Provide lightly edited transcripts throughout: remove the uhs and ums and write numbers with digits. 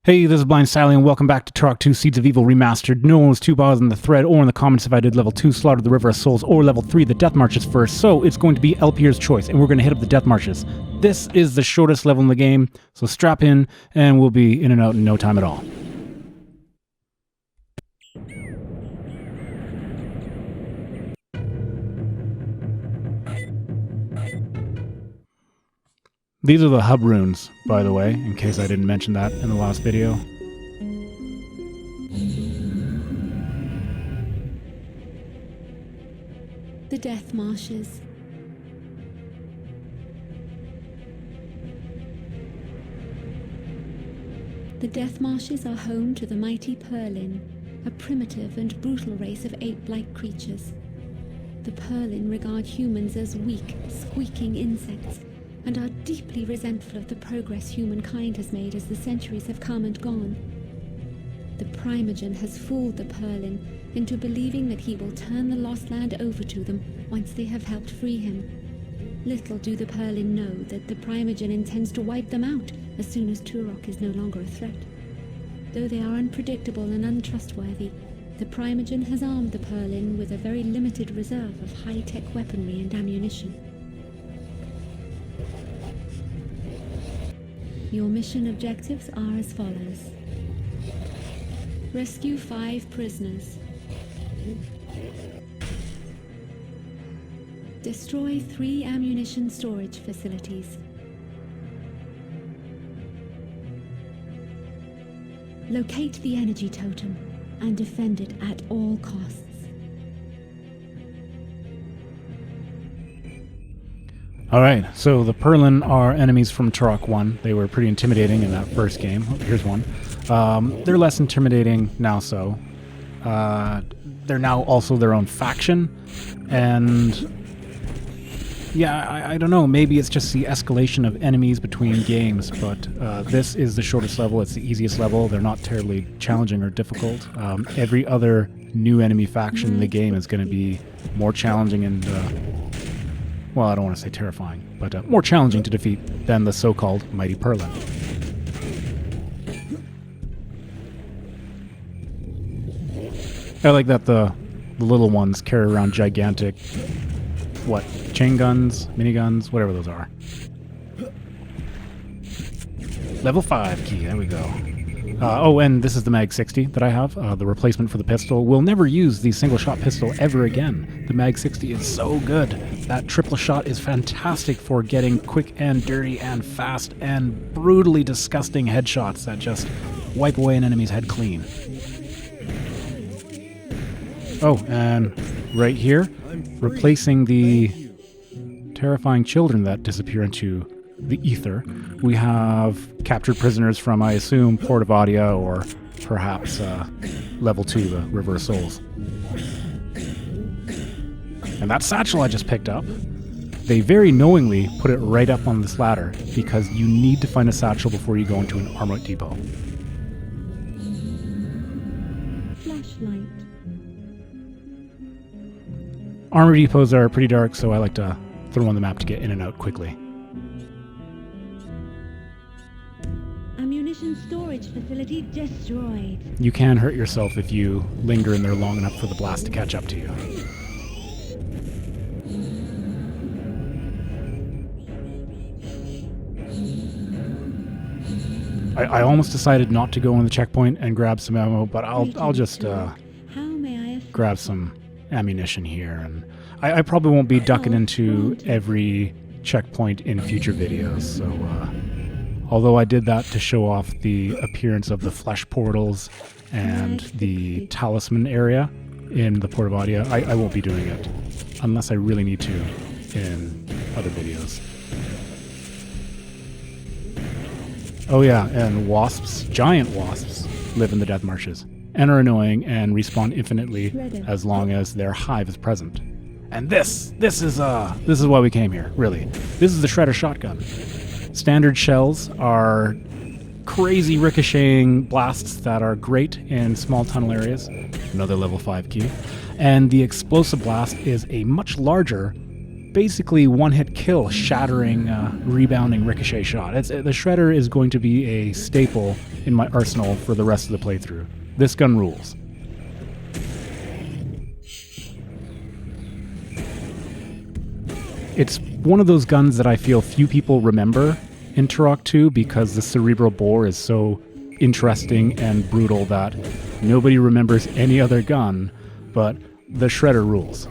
Hey, this is Blind Sally, and welcome back to Turok 2 Seeds of Evil Remastered. No one was too bothered in the thread or in the comments if I did level 2 Slaughter the River of Souls or level 3 the Death Marshes first, so it's going to be LPR's choice, and we're going to hit up the Death Marshes. This is the shortest level in the game, so strap in, and we'll be in and out in no time at all. These are the hub runes, by the way, in case I didn't mention that in the last video. The Death Marshes. The Death Marshes are home to the mighty Purlin, a primitive and brutal race of ape-like creatures. The Purlin regard humans as weak, squeaking insects, and are deeply resentful of the progress humankind has made as the centuries have come and gone. The Primogen has fooled the Purlin into believing that he will turn the lost land over to them once they have helped free him. Little do the Purlin know that the Primogen intends to wipe them out as soon as Turok is no longer a threat. Though they are unpredictable and untrustworthy, the Primogen has armed the Purlin with a very limited reserve of high-tech weaponry and ammunition. Your mission objectives are as follows. Rescue 5 prisoners. Destroy 3 ammunition storage facilities. Locate the energy totem and defend it at all costs. Alright, so the Purlin are enemies from Turok 1. They were pretty intimidating in that first game. Oh, here's one. They're less intimidating now, so. They're now also their own faction, and yeah, I don't know, maybe it's just the escalation of enemies between games, but this is the shortest level, it's the easiest level. They're not terribly challenging or difficult. Every other new enemy faction in the game is going to be more challenging and well, I don't want to say terrifying, but more challenging to defeat than the so-called Mighty Purlin. I like that the little ones carry around gigantic, chain guns, miniguns, whatever those are. Level 5 key, there we go. Oh, and this is the Mag 60 that I have, the replacement for the pistol. We'll never use the single-shot pistol ever again. The Mag 60 is so good. That triple shot is fantastic for getting quick and dirty and fast and brutally disgusting headshots that just wipe away an enemy's head clean. Oh, and right here, replacing the terrifying children that disappear into the ether, we have captured prisoners from, I assume, Port of Adia or perhaps level 2, the River of Souls. And that satchel I just picked up, they very knowingly put it right up on this ladder because you need to find a satchel before you go into an armor depot. Flashlight. Armor depots are pretty dark, so I like to throw on the map to get in and out quickly. Ammunition storage facility destroyed. You can hurt yourself if you linger in there long enough for the blast to catch up to you. I almost decided not to go on the checkpoint and grab some ammo, but I'll just grab some ammunition here, and I probably won't be ducking into every checkpoint in future videos, so although I did that to show off the appearance of the flesh portals and the talisman area in the Port of Adia, I won't be doing it unless I really need to in other videos. Oh yeah, and wasps, giant wasps, live in the Death Marshes and are annoying and respawn infinitely as long as their hive is present. And this is why we came here, really. This is the Shredder shotgun. Standard shells are crazy ricocheting blasts that are great in small tunnel areas. Another level 5 key. And the explosive blast is a much larger basically one-hit kill, shattering, rebounding ricochet shot. The Shredder is going to be a staple in my arsenal for the rest of the playthrough. This gun rules. It's one of those guns that I feel few people remember in Turok 2 because the cerebral bore is so interesting and brutal that nobody remembers any other gun, but the Shredder rules.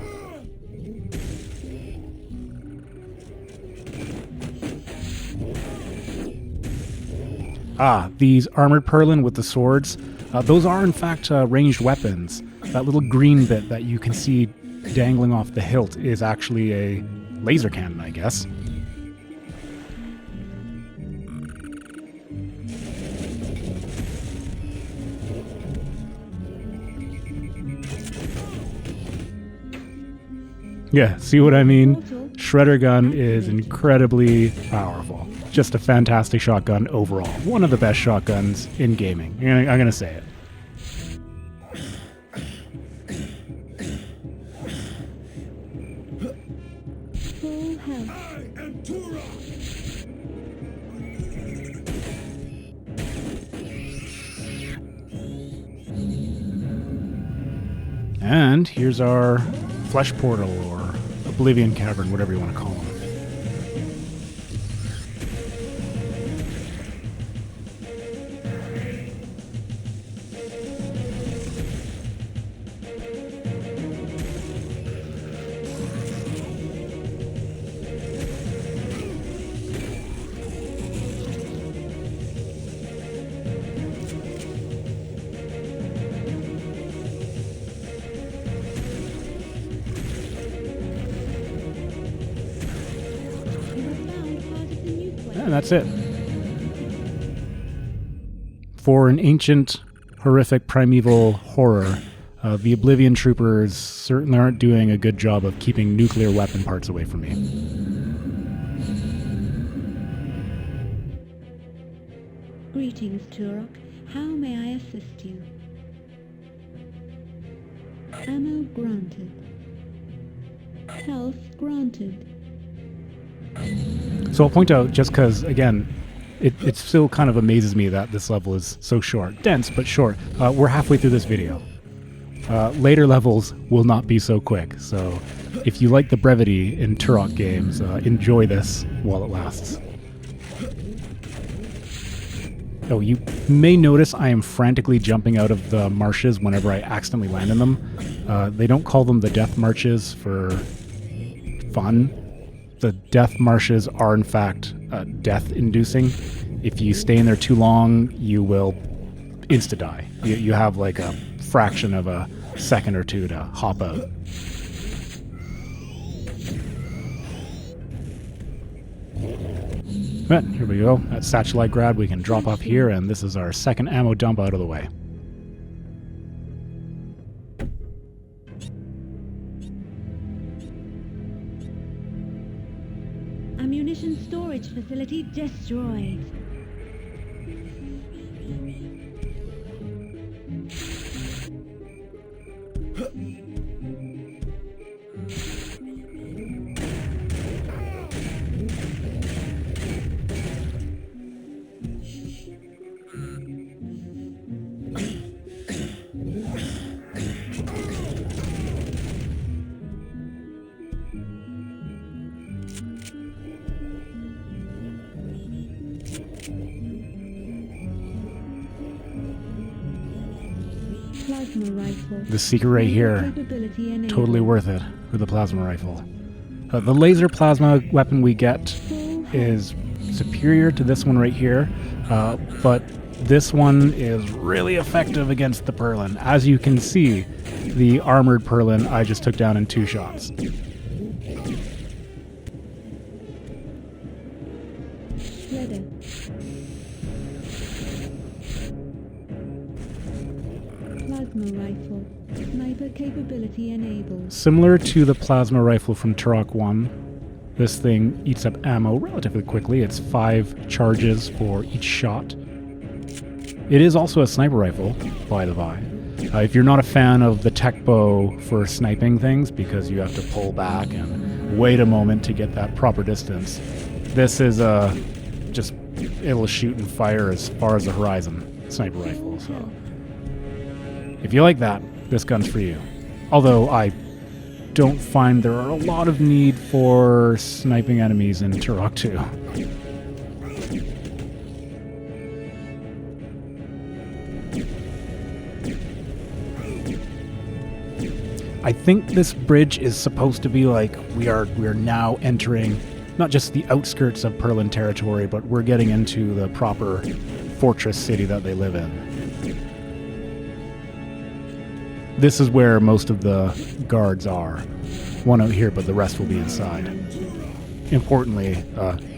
These armored purlin with the swords, those are in fact ranged weapons. That little green bit that you can see dangling off the hilt is actually a laser cannon, I guess. Yeah, see what I mean? Shredder gun is incredibly powerful. Just a fantastic shotgun overall. One of the best shotguns in gaming. I'm going to say it. Full health. I am Turok. And here's our flesh portal, or Oblivion Cavern, whatever you want to call them. And that's it. For an ancient, horrific, primeval horror, the Oblivion Troopers certainly aren't doing a good job of keeping nuclear weapon parts away from me. Greetings, Turok. How may I assist you? Ammo granted. Health granted. So I'll point out, just because, again, it still kind of amazes me that this level is so short. Dense, but short. We're halfway through this video. Later levels will not be so quick, so if you like the brevity in Turok games, enjoy this while it lasts. Oh, you may notice I am frantically jumping out of the marshes whenever I accidentally land in them. They don't call them the Death Marshes for fun. The Death Marshes are, in fact, death-inducing. If you stay in there too long, you will insta-die. You have like a fraction of a second or two to hop out. But here we go. That satellite grab we can drop off here, and this is our second ammo dump out of the way. Ammunition storage facility destroyed. Plasma rifle. The secret right here, Capability enabled. totally worth it for the plasma rifle. The laser plasma weapon we get is superior to this one right here, but this one is really effective against the purlin. As you can see, the armored purlin I just took down in 2 shots. Shredder. Plasma rifle. Sniper capability enabled. Similar to the plasma rifle from Turok 1, this thing eats up ammo relatively quickly. It's 5 charges for each shot. It is also a sniper rifle, by the by. If you're not a fan of the tech bow for sniping things, because you have to pull back and wait a moment to get that proper distance, this is just, it'll shoot and fire as far as the horizon sniper rifle. So if you like that, this gun's for you. Although I don't find there are a lot of need for sniping enemies in Turok 2. I think this bridge is supposed to be like we are now entering not just the outskirts of Perlin territory, but we're getting into the proper fortress city that they live in. This is where most of the guards are. One out here, but the rest will be inside. Importantly,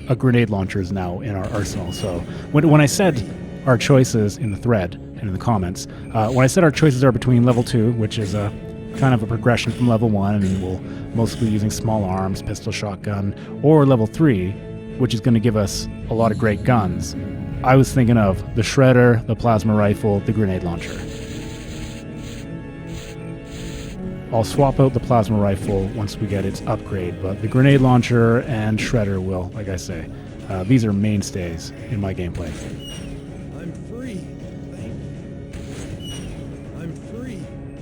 a grenade launcher is now in our arsenal. So when I said our choices in the thread and in the comments, when I said our choices are between level 2, which is a kind of a progression from level 1, and we'll mostly be using small arms, pistol, shotgun, or level 3, which is going to give us a lot of great guns, I was thinking of the shredder, the plasma rifle, the grenade launcher. I'll swap out the plasma rifle once we get its upgrade, but the grenade launcher and shredder will, like I say, these are mainstays in my gameplay. I'm free. Thank you. I'm free.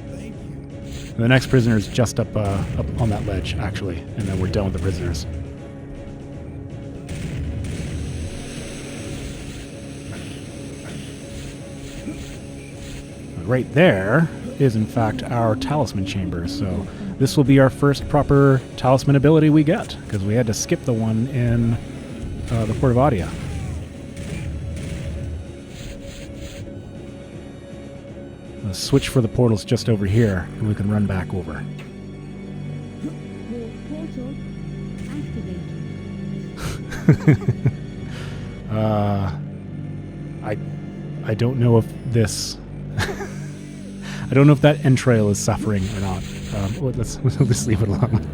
Thank you. The next prisoner is just up on that ledge, actually, and then we're done with the prisoners. Right there is, in fact, our Talisman Chamber, so this will be our first proper talisman ability we get, because we had to skip the one in the Port of Adia. The switch for the portal's just over here, and we can run back over. Portal activated. I don't know if this... I don't know if that entrail is suffering or not. Let's leave it alone.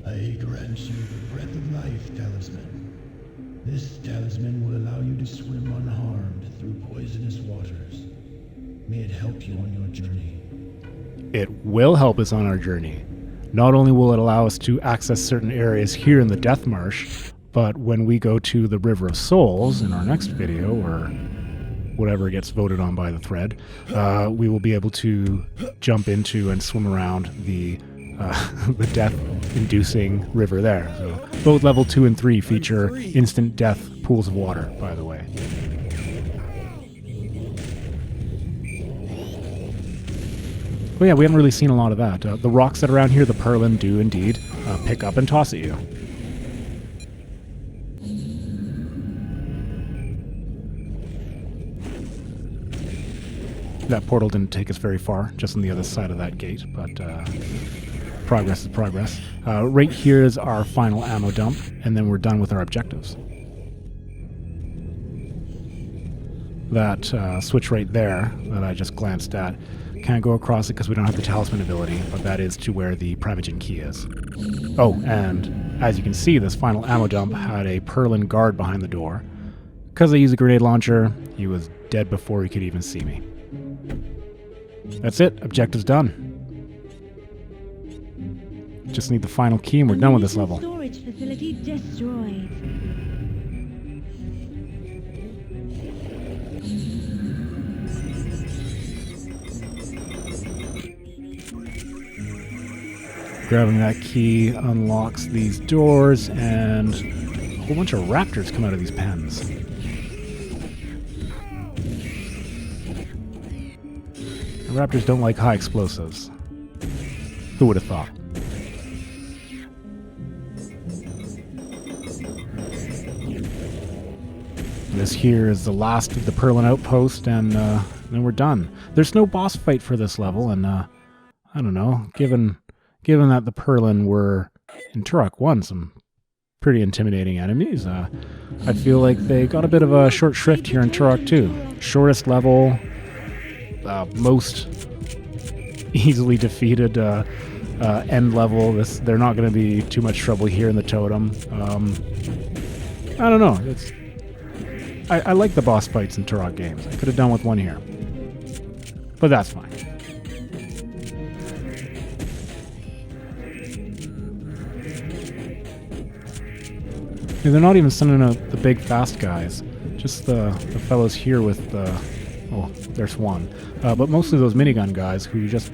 I grant you the breath of life, Talisman. This talisman will allow you to swim unharmed through poisonous waters. May it help you on your journey. It will help us on our journey. Not only will it allow us to access certain areas here in the Death Marsh, but when we go to the River of Souls in our next video, or whatever gets voted on by the thread, we will be able to jump into and swim around the death-inducing river there. So both level 2 and 3 feature instant death pools of water, by the way. Well, yeah, we haven't really seen a lot of that. The rocks that are around here, the Perlin, do indeed pick up and toss at you. That portal didn't take us very far, just on the other side of that gate, but progress is progress. Right here is our final ammo dump, and then we're done with our objectives. That switch right there that I just glanced at, can't go across it because we don't have the talisman ability, but that is to where the Primogen key is. Oh, and as you can see, this final ammo dump had a Perlin guard behind the door. Because I used a grenade launcher, he was dead before he could even see me. That's it, objective's done. Just need the final key and we're done with this level. Storage facility destroyed. Grabbing that key unlocks these doors, and a whole bunch of raptors come out of these pens. The raptors don't like high explosives. Who would have thought? This here is the last of the Perlin outpost, and then we're done. There's no boss fight for this level, and I don't know, given that the Perlin were, in Turok 1, some pretty intimidating enemies, I feel like they got a bit of a short shrift here in Turok 2. Shortest level, most easily defeated end level. They're not going to be too much trouble here in the totem. I don't know. I like the boss fights in Turok games. I could have done with one here, but that's fine. Yeah, they're not even sending out the big fast guys. Just the fellows here with the... Oh, there's one. But mostly those minigun guys who just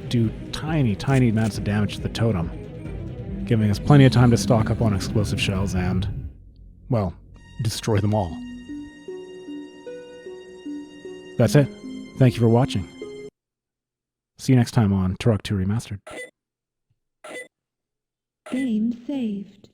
do tiny, tiny amounts of damage to the totem, giving us plenty of time to stock up on explosive shells and, well, destroy them all. That's it. Thank you for watching. See you next time on Turok 2 Remastered. Game saved.